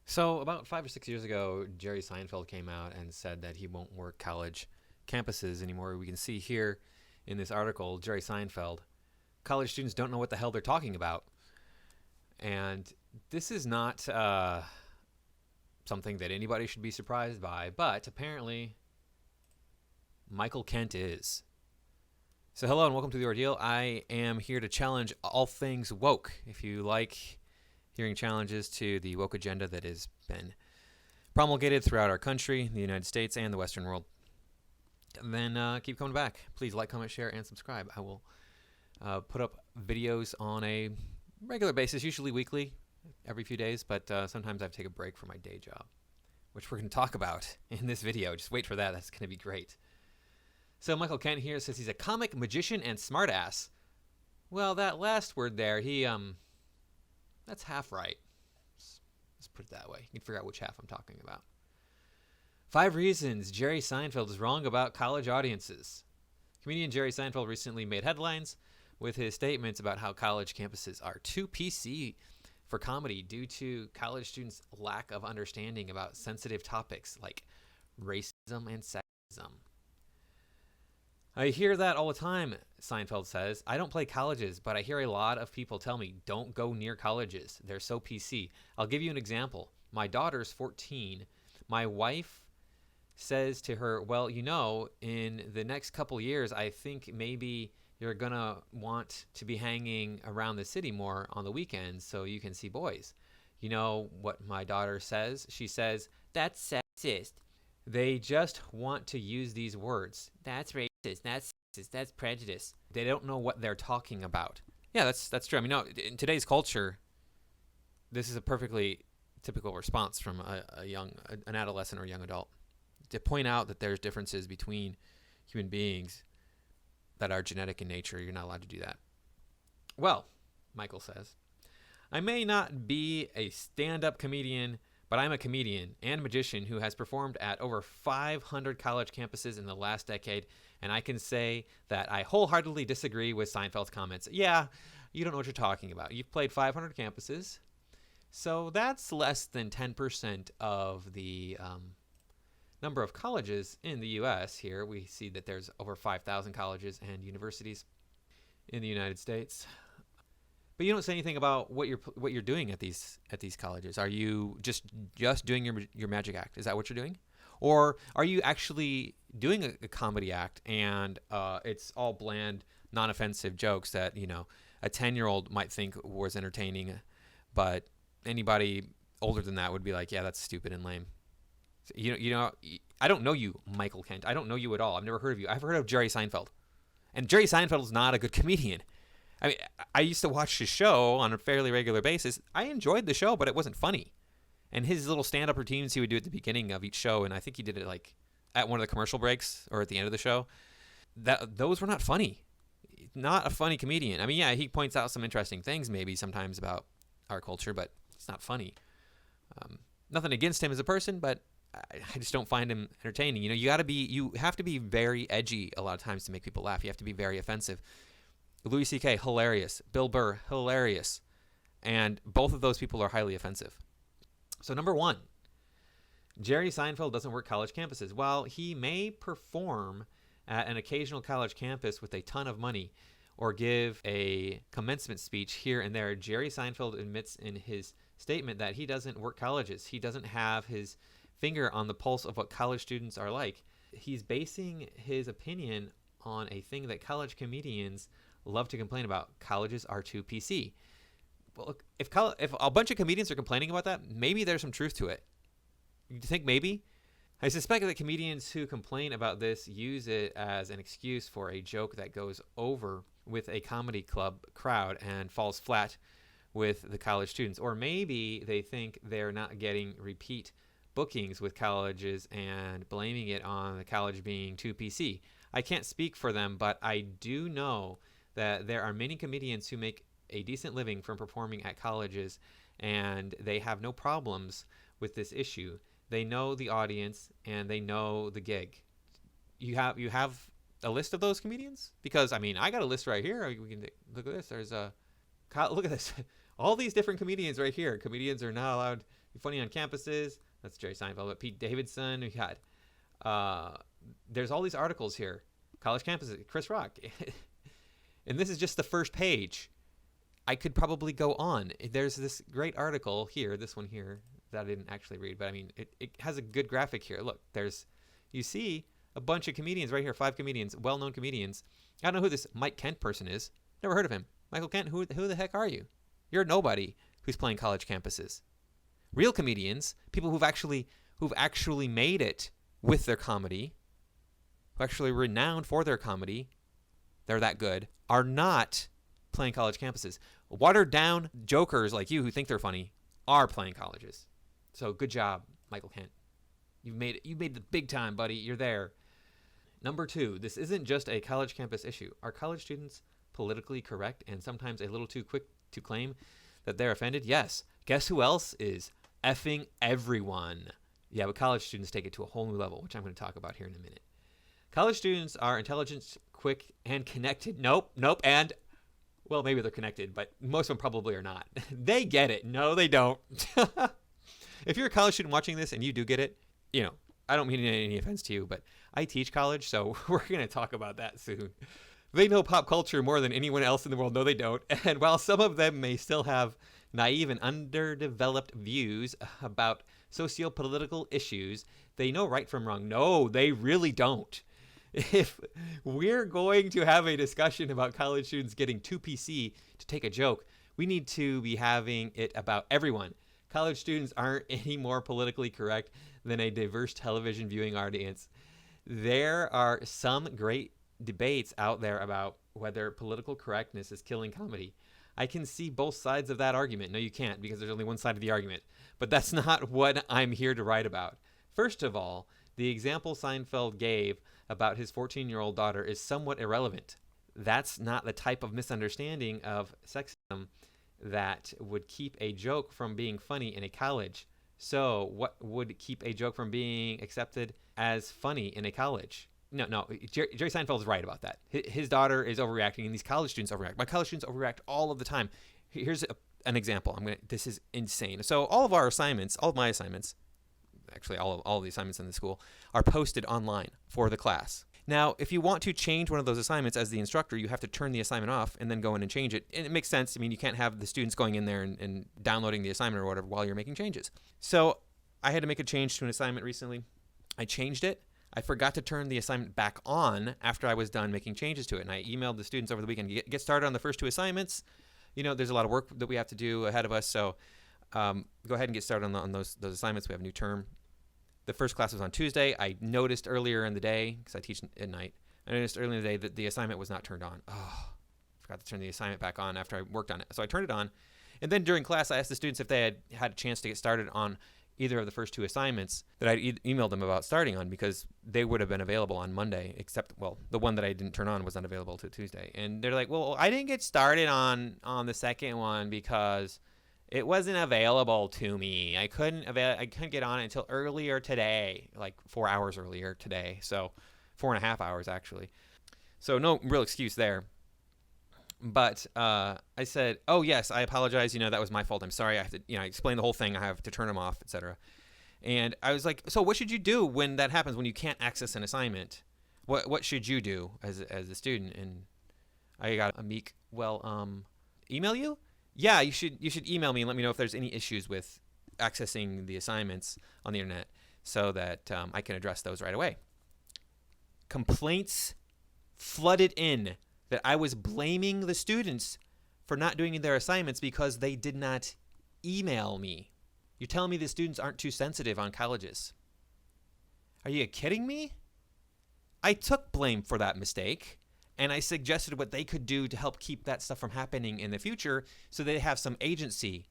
So about 5 or 6 years ago, Jerry Seinfeld came out and said that he won't work college campuses anymore. We can see here in this article, Jerry Seinfeld, college students don't know what the hell they're talking about. And this is not something that anybody should be surprised by, but apparently Michael Kent is. So hello and welcome to The Ordeal. I am here to challenge all things woke. If you like hearing challenges to the woke agenda that has been promulgated throughout our country, the United States, and the Western world, then keep coming back. Please like, comment, share, and subscribe. I will put up videos on a regular basis, usually weekly, every few days, but sometimes I have to take a break from my day job, which we're going to talk about in this video. Just wait for that. That's going to be great. So Michael Kent here says he's a comic, magician, and smartass. Well, that last word there, that's half right. Let's put it that way. You can figure out which half I'm talking about. 5 reasons Jerry Seinfeld is wrong about college audiences. Comedian Jerry Seinfeld recently made headlines with his statements about how college campuses are too PC for comedy due to college students' lack of understanding about sensitive topics like racism and sexism. I hear that all the time, Seinfeld says. I don't play colleges, but I hear a lot of people tell me, don't go near colleges. They're so PC. I'll give you an example. My daughter's 14. My wife says to her, well, in the next couple years, I think maybe you're going to want to be hanging around the city more on the weekends so you can see boys. You know what my daughter says? She says, that's sexist. They just want to use these words. That's racist. That's sexist. That's prejudice. They don't know what they're talking about. Yeah, that's true. I mean, no, in today's culture, this is a perfectly typical response from an adolescent or young adult to point out that there's differences between human beings that are genetic in nature. You're not allowed to do that. Well, Michael says, I may not be a stand-up comedian, but I'm a comedian and magician who has performed at over 500 college campuses in the last decade, and I can say that I wholeheartedly disagree with Seinfeld's comments. Yeah, you don't know what you're talking about. You've played 500 campuses, so that's less than 10% of the number of colleges in the U.S. Here we see that there's over 5,000 colleges and universities in the United States. But you don't say anything about what you're doing at these colleges. Are you just doing your magic act? Is that what you're doing? Or are you actually doing a comedy act and it's all bland, non-offensive jokes that, a 10-year-old might think was entertaining, but anybody older than that would be like, yeah, that's stupid and lame. So, I don't know you, Michael Kent. I don't know you at all. I've never heard of you. I've heard of Jerry Seinfeld. And Jerry Seinfeld is not a good comedian. I mean, I used to watch his show on a fairly regular basis. I enjoyed the show, but it wasn't funny. And his little stand-up routines he would do at the beginning of each show, and I think he did it like at one of the commercial breaks or at the end of the show, those were not funny. Not a funny comedian. I mean, yeah, he points out some interesting things maybe sometimes about our culture, but it's not funny. Nothing against him as a person, but I just don't find him entertaining. You have to be very edgy a lot of times to make people laugh. You have to be very offensive. Louis C.K., hilarious. Bill Burr, hilarious. And both of those people are highly offensive. So number 1, Jerry Seinfeld doesn't work college campuses. While he may perform at an occasional college campus with a ton of money or give a commencement speech here and there, Jerry Seinfeld admits in his statement that he doesn't work colleges. He doesn't have his finger on the pulse of what college students are like. He's basing his opinion on a thing that college comedians love to complain about. Colleges are too PC. Well, look, if a bunch of comedians are complaining about that, maybe there's some truth to it. You think maybe? I suspect that comedians who complain about this use it as an excuse for a joke that goes over with a comedy club crowd and falls flat with the college students. Or maybe they think they're not getting repeat bookings with colleges and blaming it on the college being too PC. I can't speak for them, but I do know that there are many comedians who make a decent living from performing at colleges, and they have no problems with this issue. They know the audience and they know the gig. You have a list of those comedians? Because I got a list right here. We can look at this. Look at this. All these different comedians right here. Comedians are not allowed funny on campuses. That's Jerry Seinfeld. But Pete Davidson, we had. There's all these articles here. College campuses, Chris Rock. And this is just the first page. I could probably go on. There's this great article here, this one here, that I didn't actually read. But I mean, it has a good graphic here. Look, you see a bunch of comedians right here, 5 comedians, well-known comedians. I don't know who this Mike Kent person is. Never heard of him. Michael Kent, who the heck are you? You're nobody who's playing college campuses. Real comedians, people who've actually made it with their comedy, who are actually renowned for their comedy, they're that good, are not playing college campuses. Watered down jokers like you who think they're funny are playing colleges. So good job, Michael Kent. You made the big time, buddy. You're there. Number 2, this isn't just a college campus issue. Are college students politically correct and sometimes a little too quick to claim that they're offended? Yes. Guess who else is effing everyone? Yeah, but college students take it to a whole new level, which I'm going to talk about here in a minute. College students are intelligent, quick, and connected. Nope, and, well, maybe they're connected, but most of them probably are not. They get it. No, they don't. If you're a college student watching this and you do get it, I don't mean any offense to you, but I teach college, so we're going to talk about that soon. They know pop culture more than anyone else in the world. No, they don't. And while some of them may still have naive and underdeveloped views about socio-political issues, they know right from wrong. No, they really don't. If we're going to have a discussion about college students getting too PC to take a joke, we need to be having it about everyone. College students aren't any more politically correct than a diverse television viewing audience. There are some great debates out there about whether political correctness is killing comedy. I can see both sides of that argument. No, you can't, because there's only one side of the argument. But that's not what I'm here to write about. First of all, the example Seinfeld gave about his 14-year-old daughter is somewhat irrelevant. That's not the type of misunderstanding of sexism that would keep a joke from being funny in a college. So what would keep a joke from being accepted as funny in a college? No, Jerry Seinfeld's right about that. His daughter is overreacting, and these college students overreact. My college students overreact all of the time. Here's an example. This is insane. So all of my assignments, actually all of the assignments in the school, are posted online for the class. Now, if you want to change one of those assignments as the instructor, you have to turn the assignment off and then go in and change it. And it makes sense. I mean, you can't have the students going in there and downloading the assignment or whatever while you're making changes. So I had to make a change to an assignment recently. I changed it. I forgot to turn the assignment back on after I was done making changes to it. And I emailed the students over the weekend, get started on the first 2 assignments. There's a lot of work that we have to do ahead of us. So go ahead and get started on those assignments. We have a new term. The first class was on Tuesday. I noticed earlier in the day, because I teach at night, I noticed earlier in the day that the assignment was not turned on. Oh, forgot to turn the assignment back on after I worked on it. So I turned it on. And then during class, I asked the students if they had a chance to get started on either of the first 2 assignments that I emailed them about starting on, because they would have been available on Monday, except, well, the one that I didn't turn on was not available till Tuesday. And they're like, well, I didn't get started on the second one because it wasn't available to me. I couldn't get on it until earlier today, like 4 hours earlier today. So 4.5 hours, actually. So no real excuse there. But I said, oh, yes, I apologize. That was my fault. I'm sorry. I have to, I explained the whole thing. I have to turn them off, etc. And I was like, so what should you do when that happens, when you can't access an assignment? What should you do as a student? And I got a meek, email you? Yeah, you should email me and let me know if there's any issues with accessing the assignments on the internet so that I can address those right away. Complaints flooded in that I was blaming the students for not doing their assignments because they did not email me. You're telling me the students aren't too sensitive on colleges? Are you kidding me? I took blame for that mistake, and I suggested what they could do to help keep that stuff from happening in the future so they have some agency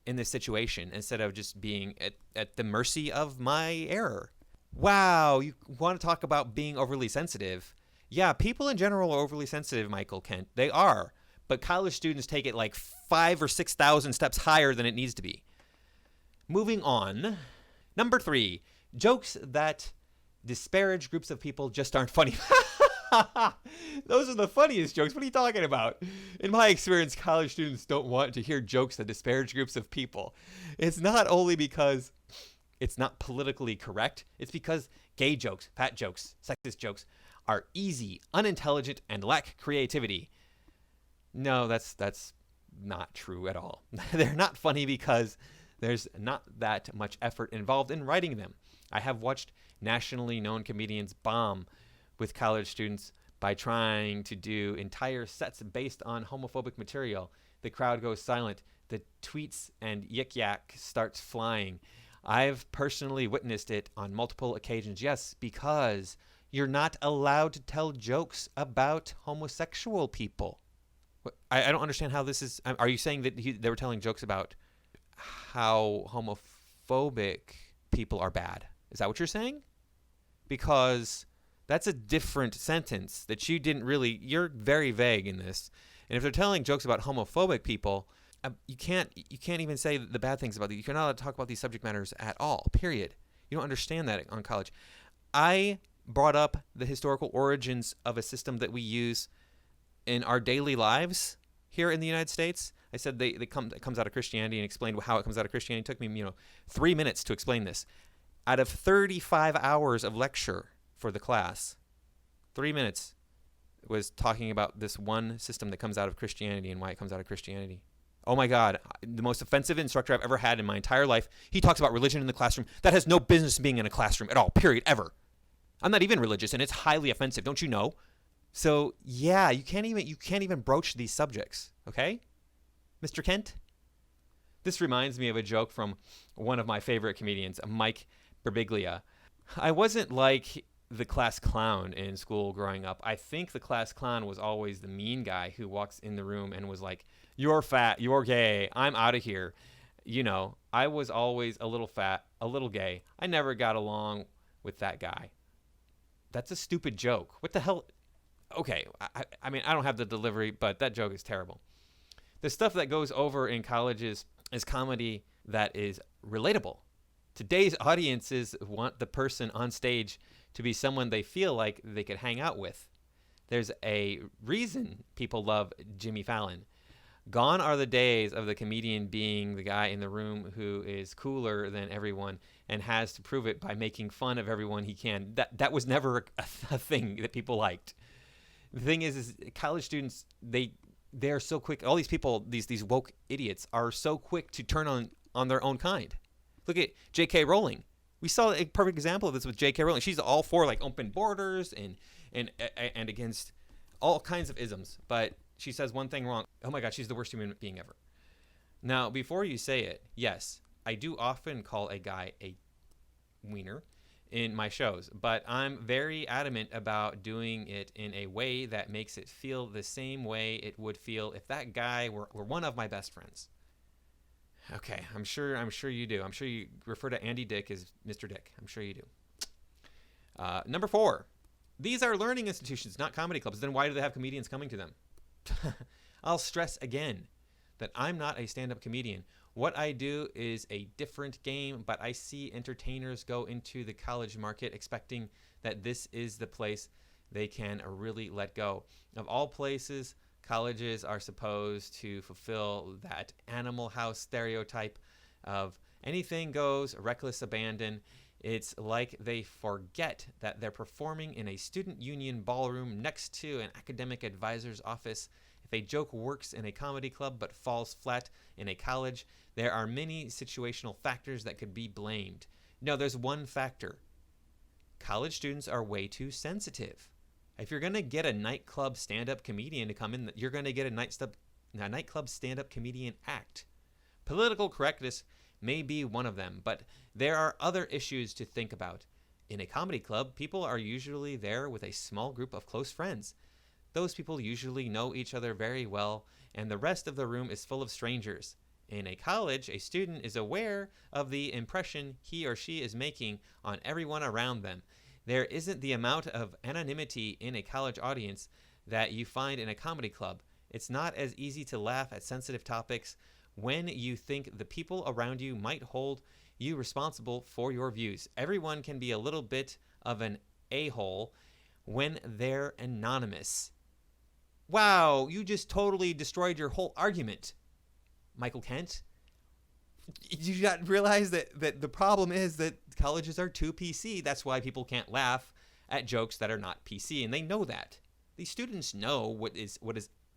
in this situation instead of just being at the mercy of my error. Wow, you want to talk about being overly sensitive? Yeah, people in general are overly sensitive, Michael Kent. They are. But college students take it like 5,000 or 6,000 steps higher than it needs to be. Moving on. Number 3, jokes that disparage groups of people just aren't funny. Those are the funniest jokes. What are you talking about? In my experience, college students don't want to hear jokes that disparage groups of people. It's not only because it's not politically correct, it's because gay jokes, fat jokes, sexist jokes are easy, unintelligent, and lack creativity. No, that's not true at all. They're not funny because there's not that much effort involved in writing them. I have watched nationally known comedians bomb with college students by trying to do entire sets based on homophobic material. The crowd goes silent. The tweets and yik yak starts flying. I've personally witnessed it on multiple occasions. Yes, because you're not allowed to tell jokes about homosexual people. I don't understand how this is. Are you saying that they were telling jokes about how homophobic people are bad? Is that what you're saying? Because that's a different sentence that you didn't really. You're very vague in this. And if they're telling jokes about homophobic people, you can't even say the bad things about it. You're not allowed to talk about these subject matters at all. Period. You don't understand that on college. I brought up the historical origins of a system that we use in our daily lives here in the United States. I said it comes out of Christianity, and explained how it comes out of Christianity. It took me 3 minutes to explain this. Out of 35 hours of lecture for the class, 3 minutes was talking about this one system that comes out of Christianity and why it comes out of Christianity. Oh my God, the most offensive instructor I've ever had in my entire life. He talks about religion in the classroom. That has no business being in a classroom at all, period, ever. I'm not even religious, and it's highly offensive, don't you know? So yeah, you can't even broach these subjects, okay? Mr. Kent? This reminds me of a joke from one of my favorite comedians, Mike Birbiglia. I wasn't like the class clown in school growing up. I think the class clown was always the mean guy who walks in the room and was like, "You're fat, you're gay, I'm out of here." I was always a little fat, a little gay. I never got along with that guy. That's a stupid joke. What the hell? Okay, I mean, I don't have the delivery, but that joke is terrible. The stuff that goes over in colleges is comedy that is relatable. Today's audiences want the person on stage to be someone they feel like they could hang out with. There's a reason people love Jimmy Fallon. Gone are the days of the comedian being the guy in the room who is cooler than everyone and has to prove it by making fun of everyone he can. That was never a thing that people liked. The thing is college students, they're so quick. All these people, these woke idiots, are so quick to turn on their own kind. Look at J.K. Rowling. We saw a perfect example of this with J.K. Rowling. She's all for like open borders and against all kinds of isms, but she says one thing wrong. Oh my God, she's the worst human being ever. Now, before you say it, yes, I do often call a guy a wiener in my shows, but I'm very adamant about doing it in a way that makes it feel the same way it would feel if that guy were one of my best friends. Okay, I'm sure you do. I'm sure you refer to Andy Dick as Mr. Dick. I'm sure you do. Number 4. These are learning institutions, not comedy clubs. Then why do they have comedians coming to them? I'll stress again that I'm not a stand-up comedian. What I do is a different game, but I see entertainers go into the college market expecting that this is the place they can really let go. Of all places, colleges are supposed to fulfill that Animal House stereotype of anything goes, reckless abandon. It's like they forget that they're performing in a student union ballroom next to an academic advisor's office. If a joke works in a comedy club but falls flat in a college, there are many situational factors that could be blamed. No, there's one factor. College students are way too sensitive. If you're going to get a nightclub stand-up comedian to come in, you're going to get a nightclub stand-up comedian act. Political correctness may be one of them, but there are other issues to think about. In a comedy club, people are usually there with a small group of close friends. Those people usually know each other very well, and the rest of the room is full of strangers. In a college, a student is aware of the impression he or she is making on everyone around them. There isn't the amount of anonymity in a college audience that you find in a comedy club. It's not as easy to laugh at sensitive topics when you think the people around you might hold you responsible for your views. Everyone can be a little bit of an a-hole when they're anonymous. Wow, you just totally destroyed your whole argument, Michael Kent. You got to realize that the problem is that colleges are too PC. That's why people can't laugh at jokes that are not PC, and they know that. These students know what is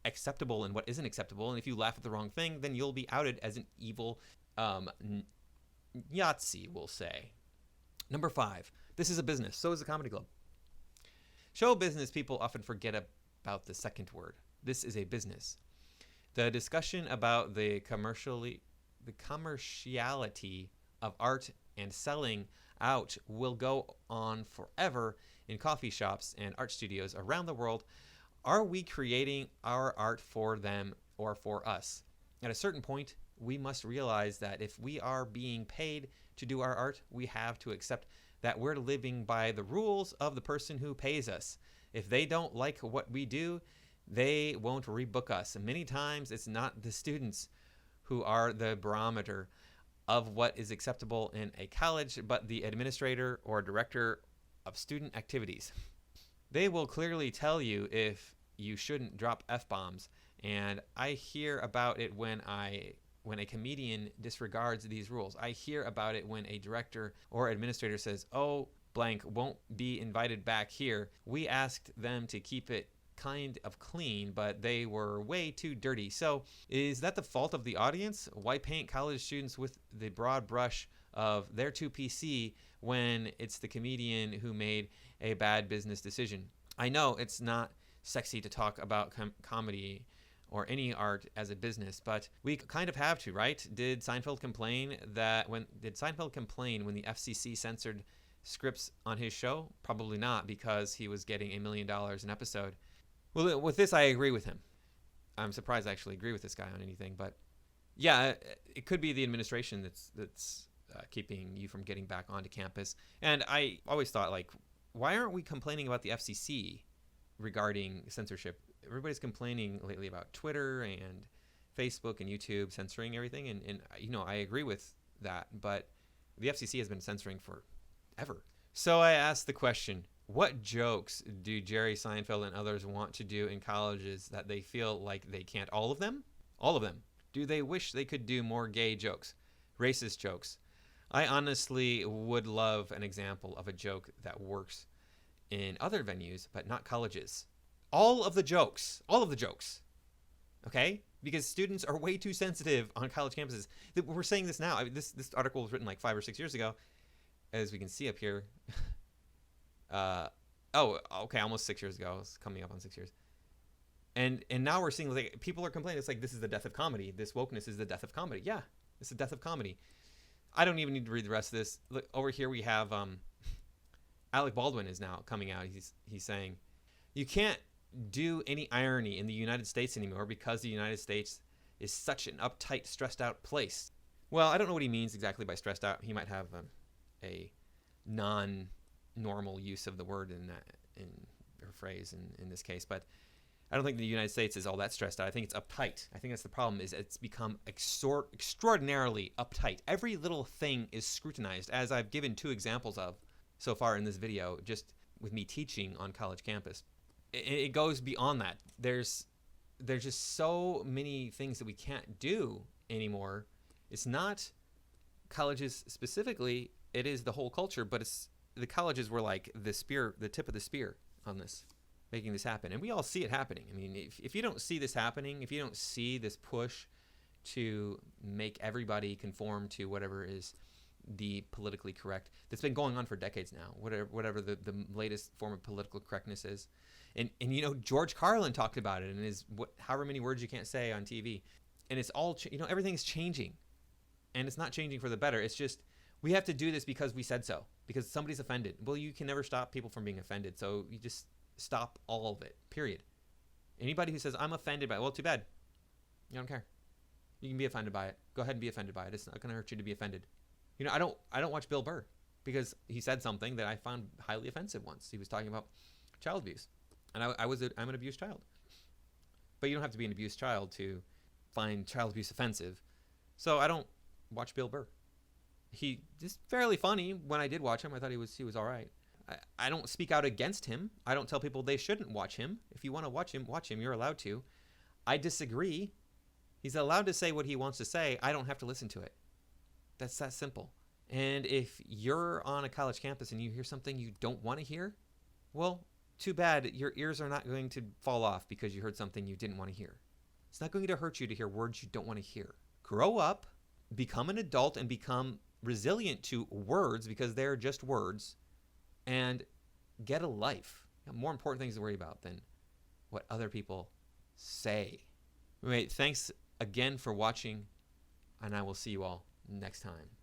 acceptable and what isn't acceptable, and if you laugh at the wrong thing, then you'll be outed as an evil Yahtzee, we'll say. Number 5. This is a business. So is a comedy club. Show business people often forget about the second word. This is a business. The discussion about the commerciality of art and selling out will go on forever in coffee shops and art studios around the world. Are we creating our art for them or for us? At a certain point, we must realize that if we are being paid to do our art, we have to accept that we're living by the rules of the person who pays us. If they don't like what we do, they won't rebook us. And many times it's not the students who are the barometer of what is acceptable in a college, but the administrator or director of student activities. They will clearly tell you if you shouldn't drop F-bombs, and I hear about it when a comedian disregards these rules. I hear about it when a director or administrator says, "Oh, blank won't be invited back here. We asked them to keep it kind of clean, but they were way too dirty." So is that the fault of the audience? Why paint college students with the broad brush of they're too PC when it's the comedian who made a bad business decision? I know it's not sexy to talk about comedy or any art as a business, but we kind of have to, right? Did Seinfeld complain when the FCC censored scripts on his show? Probably not, because he was getting $1 million an episode. Well, with this, I agree with him. I'm surprised I actually agree with this guy on anything, but yeah, it could be the administration that's keeping you from getting back onto campus. And I always thought, like, why aren't we complaining about the FCC regarding censorship? Everybody's complaining lately about Twitter and Facebook and YouTube censoring everything, and I agree with that, but the FCC has been censoring forever. So I asked the question, what jokes do Jerry Seinfeld and others want to do in colleges that they feel like they can't? All of them? All of them. Do they wish they could do more gay jokes? Racist jokes? I honestly would love an example of a joke that works in other venues, but not colleges. All of the jokes. Okay? Because students are way too sensitive on college campuses. We're saying this now. This article was written like 5 or 6 years ago, as we can see up here. Almost 6 years ago. It's coming up on 6 years. And now we're seeing, like, people are complaining. It's like, this is the death of comedy. This wokeness is the death of comedy. Yeah, it's the death of comedy. I don't even need to read the rest of this. Look, over here we have Alec Baldwin is now coming out. He's saying, you can't do any irony in the United States anymore because the United States is such an uptight, stressed out place. Well, I don't know what he means exactly by stressed out. He might have a non-normal use of the word in her phrase in this case, but I don't think the United States is all that stressed out. I think it's uptight. I think that's the problem, is it's become extraordinarily uptight. Every little thing is scrutinized, as I've given 2 examples of so far in this video, just with me teaching on college campus. It goes beyond that. There's just so many things that we can't do anymore. It's not colleges specifically, it is the whole culture, but it's the colleges were like the tip of the spear on this, making this happen. And we all see it happening. I mean, if you don't see this happening, if you don't see this push to make everybody conform to whatever is the politically correct, that's been going on for decades now, whatever the latest form of political correctness is. And George Carlin talked about it in his however many words you can't say on TV. And it's all, everything's changing. And it's not changing for the better. It's just, we have to do this because we said so, because somebody's offended. Well, you can never stop people from being offended. So you just stop all of it, period. Anybody who says, I'm offended by it, well, too bad. You don't care. You can be offended by it. Go ahead and be offended by it. It's not going to hurt you to be offended. I don't watch Bill Burr because he said something that I found highly offensive once. He was talking about child abuse. And I'm an abused child. But you don't have to be an abused child to find child abuse offensive. So I don't watch Bill Burr. He is fairly funny. When I did watch him, I thought he was all right. I don't speak out against him. I don't tell people they shouldn't watch him. If you want to watch him, watch him. You're allowed to. I disagree. He's allowed to say what he wants to say. I don't have to listen to it. That's that simple. And if you're on a college campus and you hear something you don't want to hear, well, too bad. Your ears are not going to fall off because you heard something you didn't want to hear. It's not going to hurt you to hear words you don't want to hear. Grow up, become an adult, and become resilient to words because they're just words, and get a life. You have more important things to worry about than what other people say. Anyway, thanks again for watching, and I will see you all next time.